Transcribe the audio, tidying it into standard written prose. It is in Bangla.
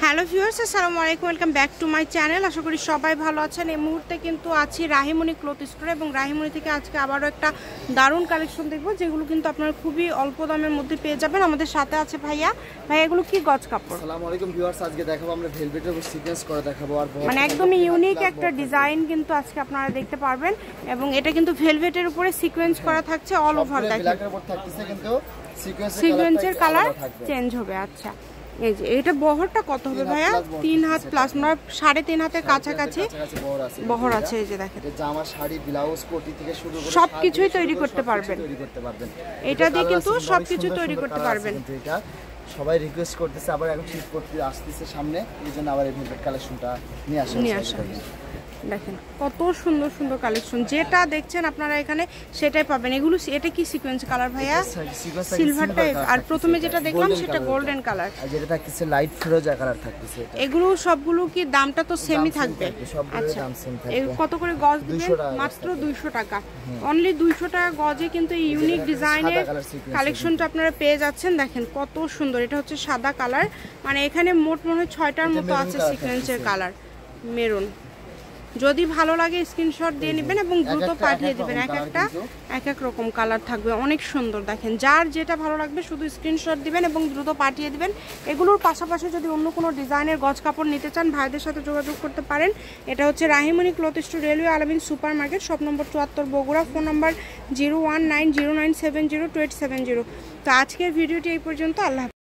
হ্যালো ভিউয়ার্স, আসসালামু আলাইকুম, welcome back to my channel. আশা করি সবাই ভালো আছেন। এই মুহূর্তে কিন্তু আছি রাহিমণি ক্লথ স্টোরে এবং রাহিমণি থেকে আজকে আবারও একটা দারুণ কালেকশন দেখবো, যেগুলো কিন্তু আপনারা খুবই অল্প দামের মধ্যে পেয়ে যাবেন। আমাদের সাথে আছে ভাইয়া। এগুলো কি গজ কাপড়? আসসালামু আলাইকুম ভিউয়ার্স, আজকে দেখাবো আমরা ভেলভেটের উপর সিকোয়েন্স করে দেখাবো, আর মানে একদমই ইউনিক একটা ডিজাইন কিন্তু আজকে আপনারা দেখতে পারবেন। এবং এটা কিন্তু ভেলভেটের উপরে সিকোয়েন্স করা থাকছে অল ওভার। দেখেন ব্ল্যাকের উপর থাকতেছে, কিন্তু সিকোয়েন্সের কালার চেঞ্জ হবে। আচ্ছা, এই যে এটা বহরটা কত হবে ভাইয়া? 3 হাত প্লাস, মানে 3.5 হাতের কাছাকাছি বহর আছে। এই যে দেখেন, জামা, শাড়ি, ব্লাউজ, কোটি থেকে শুরু করে সবকিছুই তৈরি করতে পারবেন। এটা দিয়ে কিন্তু সবকিছু তৈরি করতে পারবেন। এটা সবাই রিকোয়েস্ট করতেছে, আবার এখন শীত করতে আসতেছে সামনে, এইজন্য আবার এই ভেলভেট কালেকশনটা নিয়ে আসা। দেখেন কত সুন্দর সুন্দর কালেকশন, যেটা দেখছেন আপনারা এখানে সেটাই পাবেন। এগুলো এটা কি সিকোয়েন্স কালার ভাইয়া? Silver type. আর প্রথমে যেটা দেখলাম সেটা গোল্ডেন কালার, আর যেটা থাকতেছে লাইট ফিরোজা কালার থাকতেছে। এগুলো সবগুলো কি দামটা তো সেমই থাকবে? আচ্ছা, কত করে গজ দিবেন? মাত্র 200 টাকা, অনলি 200 টাকা গজে কিন্তু এই ইউনিক ডিজাইনের কালেকশনটা আপনারা পেয়ে যাচ্ছেন। দেখেন কত সুন্দর, এটা হচ্ছে সাদা কালার, মানে এখানে মোট মনে হয় 6টার মতো আছে সিকোয়েন্সের কালার। মেরুন, যদি ভালো লাগে স্ক্রিনশট দিয়ে নেবেন এবং দ্রুত পাঠিয়ে দেবেন। এক এক রকম কালার থাকবে, অনেক সুন্দর। দেখেন যার যেটা ভালো লাগবে শুধু স্ক্রিনশট দিবেন এবং দ্রুত পাঠিয়ে দিবেন। এগুলোর পাশাপাশি যদি অন্য কোনো ডিজাইনের গজ কাপড় নিতে চান, ভাইদের সাথে যোগাযোগ করতে পারেন। এটা হচ্ছে রাহিমণি ক্লথ স্টোর, রেলওয়ে আলামিন super market, shop number 74, Bogura. Phone নম্বর 01909702870। তো আজকের ভিডিওটি এই পর্যন্ত। আল্লাহ।